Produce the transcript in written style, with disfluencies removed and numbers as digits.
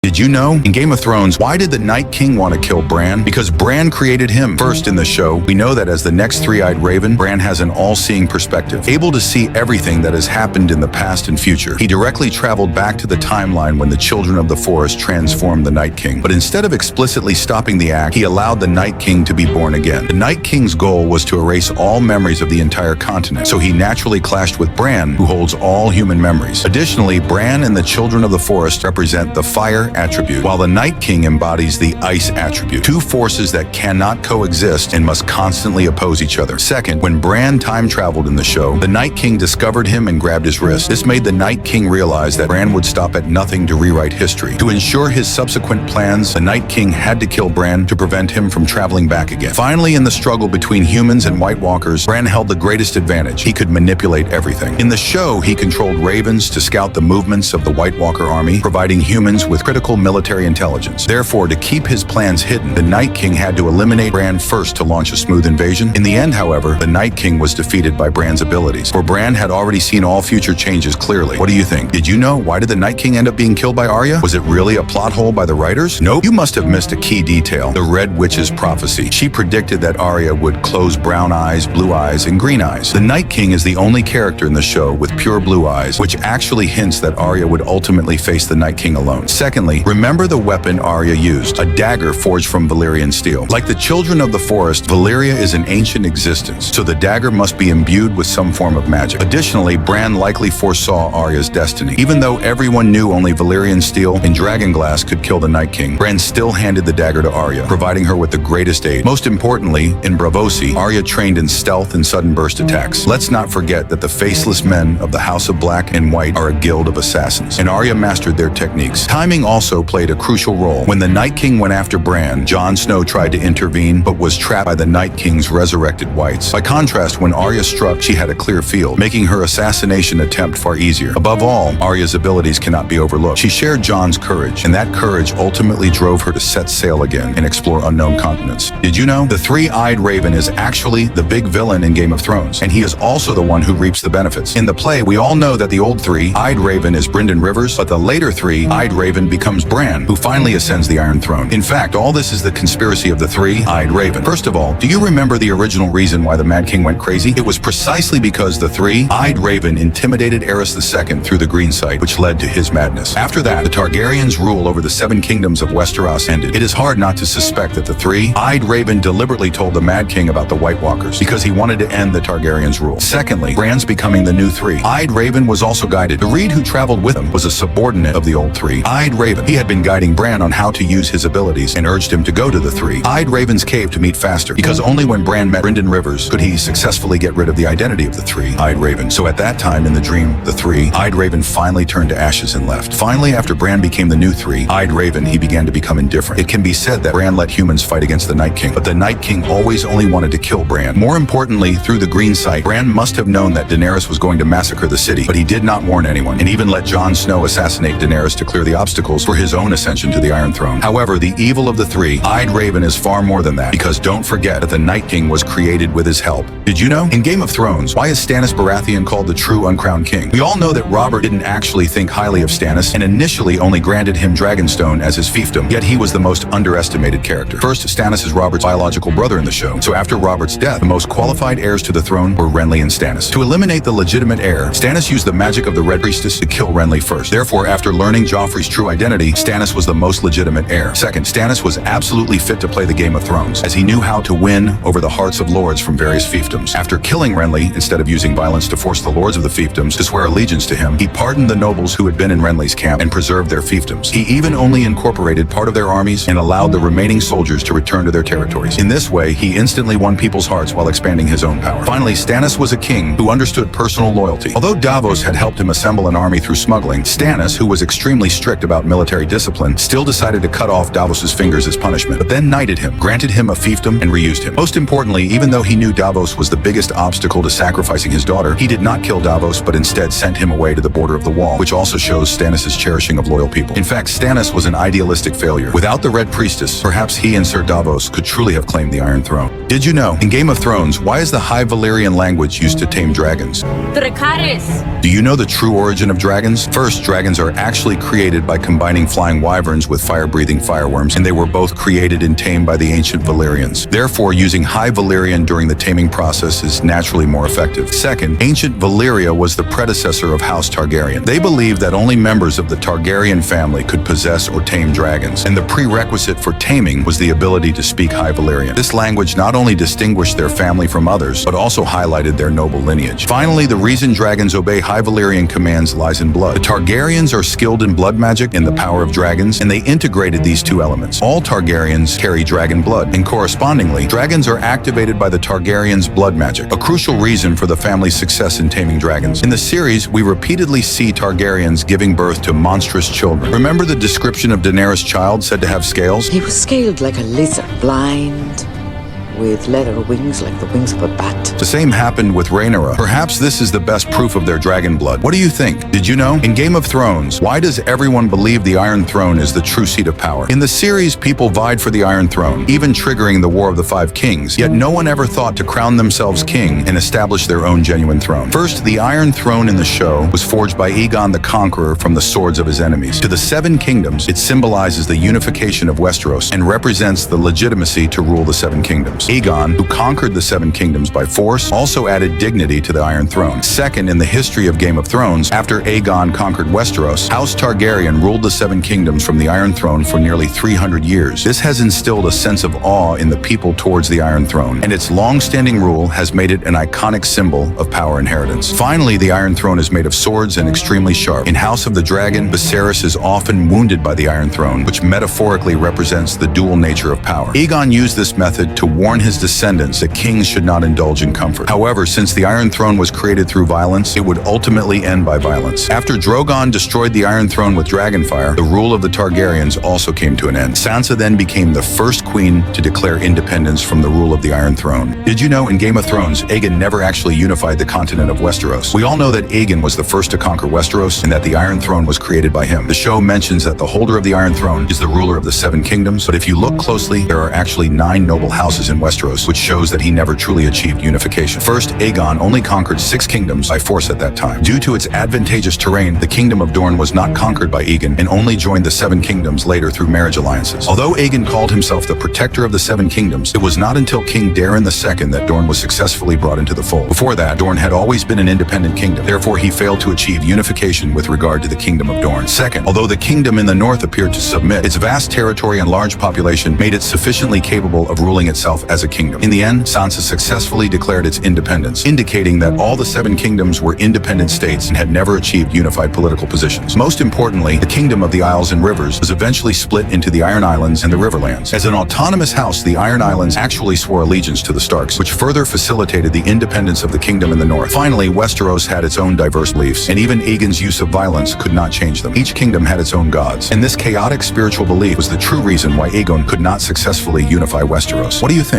Did you know? In Game of Thrones, why did the Night King want to kill Bran? Because Bran created him. First in the show, we know that as the next three-eyed raven, Bran has an all-seeing perspective, able to see everything that has happened in the past and future. He directly traveled back to the timeline when the children of the forest transformed the Night King. But instead of explicitly stopping the act, he allowed the Night King to be born again. The Night King's goal was to erase all memories of the entire continent, so he naturally clashed with Bran, who holds all human memories. Additionally, Bran and the children of the forest represent the fire attribute, while the Night King embodies the ice attribute, two forces that cannot coexist and must constantly oppose each other. Second, when Bran time traveled in the show, the Night King discovered him and grabbed his wrist. This made the Night King realize that Bran would stop at nothing to rewrite history. To ensure his subsequent plans, the Night King had to kill Bran to prevent him from traveling back again. Finally, in the struggle between humans and White Walkers, Bran held the greatest advantage. He could manipulate everything. In the show, he controlled ravens to scout the movements of the White Walker army, providing humans with critical military intelligence. Therefore, to keep his plans hidden, the Night King had to eliminate Bran first to launch a smooth invasion. In the end, however, the Night King was defeated by Bran's abilities, for Bran had already seen all future changes clearly. What do you think? Did you know? Why did the Night King end up being killed by Arya? Was it really a plot hole by the writers? Nope. You must have missed a key detail: the Red Witch's prophecy. She predicted that Arya would close brown eyes, blue eyes, and green eyes. The Night King is the only character in the show with pure blue eyes, which actually hints that Arya would ultimately face the Night King alone. Secondly, remember the weapon Arya used, a dagger forged from Valyrian steel. Like the children of the forest, Valyria is an ancient existence, so the dagger must be imbued with some form of magic. Additionally, Bran likely foresaw Arya's destiny. Even though everyone knew only Valyrian steel and dragonglass could kill the Night King, Bran still handed the dagger to Arya, providing her with the greatest aid. Most importantly, in Braavosi, Arya trained in stealth and sudden burst attacks. Let's not forget that the faceless men of the House of Black and White are a guild of assassins, and Arya mastered their techniques. Timing also played a crucial role. When the Night King went after Bran, Jon Snow tried to intervene, but was trapped by the Night King's resurrected whites. By contrast, when Arya struck, she had a clear field, making her assassination attempt far easier. Above all, Arya's abilities cannot be overlooked. She shared Jon's courage, and that courage ultimately drove her to set sail again and explore unknown continents. Did you know? The three-eyed raven is actually the big villain in Game of Thrones, and he is also the one who reaps the benefits. In the play, we all know that the old three-eyed raven is Brynden Rivers, but the later three-eyed raven becomes Bran, who finally ascends the Iron Throne. In fact, all this is the conspiracy of the three-eyed raven. First of all, do you remember the original reason why the Mad King went crazy? It was precisely because the three-eyed raven intimidated Aerys II through the Green Sight, which led to his madness. After that, the Targaryens' rule over the seven kingdoms of Westeros ended. It is hard not to suspect that the three-eyed raven deliberately told the Mad King about the White Walkers because he wanted to end the Targaryens' rule. Secondly, Bran's becoming the new three-eyed raven was also guided. The Reed who traveled with him was a subordinate of the old three-eyed raven. He had been guiding Bran on how to use his abilities and urged him to go to the three-eyed raven's cave to meet faster, because only when Bran met Brynden Rivers could he successfully get rid of the identity of the three-eyed raven. So at that time in the dream, the three-eyed raven finally turned to ashes and left. Finally, after Bran became the new three-eyed raven, he began to become indifferent. It can be said that Bran let humans fight against the Night King, but the Night King always only wanted to kill Bran. More importantly, through the Green Sight, Bran must have known that Daenerys was going to massacre the city, but he did not warn anyone, and even let Jon Snow assassinate Daenerys to clear the obstacles for his own ascension to the Iron Throne. However, the evil of the three-eyed raven is far more than that, because don't forget that the Night King was created with his help. Did you know? In Game of Thrones, why is Stannis Baratheon called the true uncrowned king? We all know that Robert didn't actually think highly of Stannis and initially only granted him Dragonstone as his fiefdom, yet he was the most underestimated character. First, Stannis is Robert's biological brother in the show, so after Robert's death, the most qualified heirs to the throne were Renly and Stannis. To eliminate the legitimate heir, Stannis used the magic of the Red Priestess to kill Renly first. Therefore, after learning Joffrey's true identity, Stannis was the most legitimate heir. Second, Stannis was absolutely fit to play the Game of Thrones, as he knew how to win over the hearts of lords from various fiefdoms. After killing Renly, instead of using violence to force the lords of the fiefdoms to swear allegiance to him, he pardoned the nobles who had been in Renly's camp and preserved their fiefdoms. He even only incorporated part of their armies and allowed the remaining soldiers to return to their territories. In this way, he instantly won people's hearts while expanding his own power. Finally, Stannis was a king who understood personal loyalty. Although Davos had helped him assemble an army through smuggling, Stannis, who was extremely strict about military discipline, still decided to cut off Davos's fingers as punishment, but then knighted him, granted him a fiefdom, and reused him. Most importantly, even though he knew Davos was the biggest obstacle to sacrificing his daughter, he did not kill Davos, but instead sent him away to the border of the wall, which also shows Stannis' cherishing of loyal people. In fact, Stannis was an idealistic failure. Without the Red Priestess, perhaps he and Ser Davos could truly have claimed the Iron Throne. Did you know? In Game of Thrones, why is the High Valyrian language used to tame dragons? Dracarys. Do you know the true origin of dragons? First, dragons are actually created by combining combining flying wyverns with fire-breathing fireworms, and they were both created and tamed by the ancient Valyrians. Therefore, using High Valyrian during the taming process is naturally more effective. Second, ancient Valyria was the predecessor of House Targaryen. They believed that only members of the Targaryen family could possess or tame dragons, and the prerequisite for taming was the ability to speak High Valyrian. This language not only distinguished their family from others, but also highlighted their noble lineage. Finally, the reason dragons obey High Valyrian commands lies in blood. The Targaryens are skilled in blood magic and the power of dragons, and they integrated these two elements. All Targaryens carry dragon blood, and correspondingly, dragons are activated by the Targaryens' blood magic, a crucial reason for the family's success in taming dragons. In the series, we repeatedly see Targaryens giving birth to monstrous children. Remember the description of Daenerys' child said to have scales? He was scaled like a lizard, blind, with leather wings like the wings of a bat. The same happened with Rhaenyra. Perhaps this is the best proof of their dragon blood. What do you think? Did you know? In Game of Thrones, why does everyone believe the Iron Throne is the true seat of power? In the series, people vied for the Iron Throne, even triggering the War of the Five Kings, yet no one ever thought to crown themselves king and establish their own genuine throne. First, the Iron Throne in the show was forged by Aegon the Conqueror from the swords of his enemies. To the Seven Kingdoms, it symbolizes the unification of Westeros and represents the legitimacy to rule the Seven Kingdoms. Aegon, who conquered the Seven Kingdoms by force, also added dignity to the Iron Throne. Second, in the history of Game of Thrones, after Aegon conquered Westeros, House Targaryen ruled the Seven Kingdoms from the Iron Throne for nearly 300 years. This has instilled a sense of awe in the people towards the Iron Throne, and its long-standing rule has made it an iconic symbol of power inheritance. Finally, the Iron Throne is made of swords and extremely sharp. In House of the Dragon, Viserys is often wounded by the Iron Throne, which metaphorically represents the dual nature of power. Aegon used this method to warn his descendants that kings should not indulge in comfort. However, since the Iron Throne was created through violence, it would ultimately end by violence. After Drogon destroyed the Iron Throne with dragonfire, the rule of the Targaryens also came to an end. Sansa then became the first queen to declare independence from the rule of the Iron Throne. Did you know in Game of Thrones, Aegon never actually unified the continent of Westeros? We all know that Aegon was the first to conquer Westeros and that the Iron Throne was created by him. The show mentions that the holder of the Iron Throne is the ruler of the Seven Kingdoms, but if you look closely, there are actually 9 noble houses in Westeros, which shows that he never truly achieved unification. First, Aegon only conquered 6 kingdoms by force at that time. Due to its advantageous terrain, the Kingdom of Dorne was not conquered by Aegon and only joined the Seven Kingdoms later through marriage alliances. Although Aegon called himself the protector of the Seven Kingdoms, it was not until King Daeron II that Dorne was successfully brought into the fold. Before that, Dorne had always been an independent kingdom. Therefore, he failed to achieve unification with regard to the Kingdom of Dorne. Second, although the kingdom in the north appeared to submit, its vast territory and large population made it sufficiently capable of ruling itself as a kingdom. In the end, Sansa successfully declared its independence, indicating that all the Seven Kingdoms were independent states and had never achieved unified political positions. Most importantly, the Kingdom of the Isles and Rivers was eventually split into the Iron Islands and the Riverlands. As an autonomous house, the Iron Islands actually swore allegiance to the Starks, which further facilitated the independence of the kingdom in the north. Finally, Westeros had its own diverse beliefs, and even Aegon's use of violence could not change them. Each kingdom had its own gods, and this chaotic spiritual belief was the true reason why Aegon could not successfully unify Westeros. What do you think?